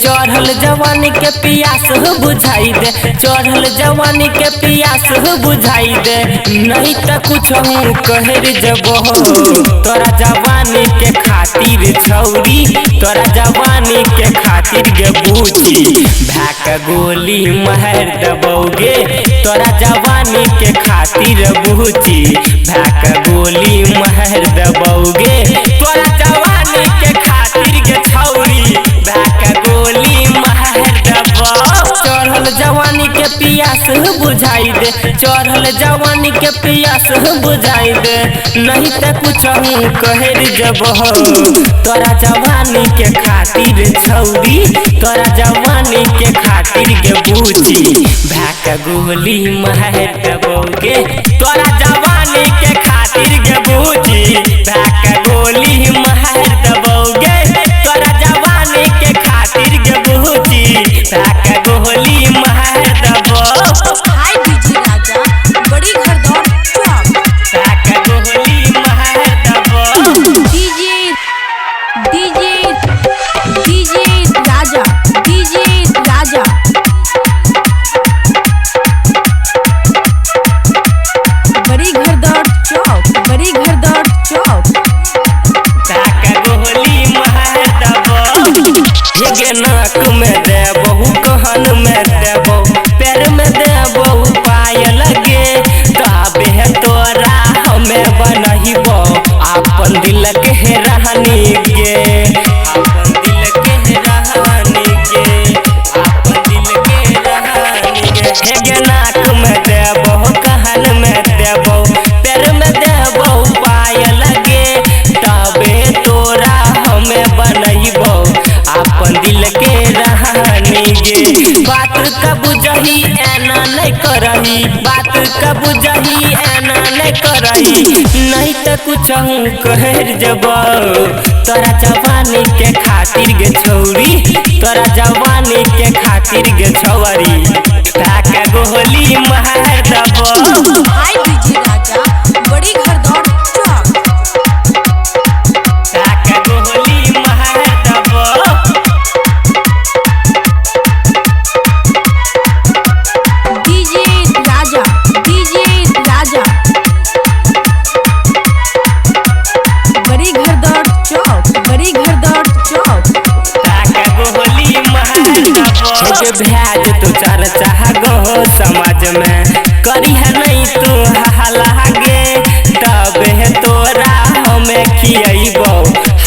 चढ़ल जवानी के पियास बुझाई दे, चढ़ल जवानी के पियास बुझाई दे। नहीं तो कुछ हूँ कहर जबो तोरा जवानी के खातिर छौरी, तोरा जवानी के खातिर गे बूची भाक गोली महर दबोगे। तोरा जवानी के खातिर बूची भाक गोली महर दबोगे। तोरा जवानी के खातिर गे छौरी भाक गोली महर दबो। चढ़ल जवानी के पियास बुझाई दे, चढ़ल जवानी के पियास बुझाई दे। नहीं तो कुछ हूँ कहर जबो तोरा जवानी के खातिर छौरी, तोरा जवानी के खातिर गे बूची भाक गोली महर दबोगे। तोरा जवानी के खातिर गे बूची भाक गोली महर दबोगे। तोरा जवानी के खातिर गे बूची भाक गोली महर दबो। हाय डीजे राजा बड़ी घरदौर चौक भाक गोली महर दबो। डीजे डीजे डीजे राजा डीजे राजा बड़ी घरदौर चौक बड़ी घरदौर चौक भाक गोली महर दबो। हेगे नाक में देबहु, कहन में देबहु, पैर में देबहु पायल गे। ताबे तोरा हमें बनहिबो आपन दिल के रहनी गे, आपन दिल के रहनी गे, आपन दिल के रहनी गे। हेगे नाक में देबहु, कहन में देबहु, पैर में देबहु पायल गे। ताबे तोरा हमें बनहिबो आपन दिल के रहनी गे। बात का बुझही एना नहीं करही, बात का बुझही एना नहीं करही। नहीं तो कुछ हूँ कहर जबो तोरा जवानी के खातिर गे छौरी, तोरा जवानी के खातिर गे छौरी भाक गोली महर दबो। हाय डीजे राजा बड़ी घरदौर चौक भाक गोली महर दबो। डीजे राजा डीजे राजा बड़ी घरदौर चौक बड़ी घरदौर चौक भैज तू चर्चा गो समाज में करी है नहीं तू हलागे। तबे तोरा हमें खियबो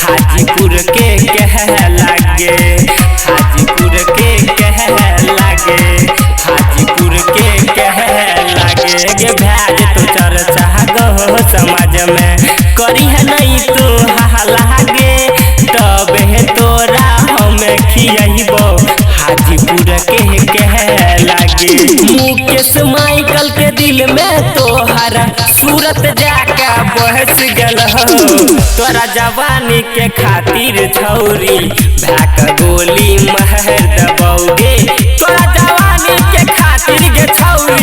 हाजीपुर के कह लागे, हाजीपुर के कह लागे, हाजीपुर के कह लागे। गे भैज तू चर्चा गो समाज में करी है नहीं तू हलागे। तबे तोरा हमें खियबो हाजीपुर के कह लागे। मुकेश माइकल के दिल में तोहरा सूरत जाका बहस गल हो। तोरा जवानी के खातिर छौरी भाक गोली महर दबोगे। तोरा जवानी के खातिर गे छौरी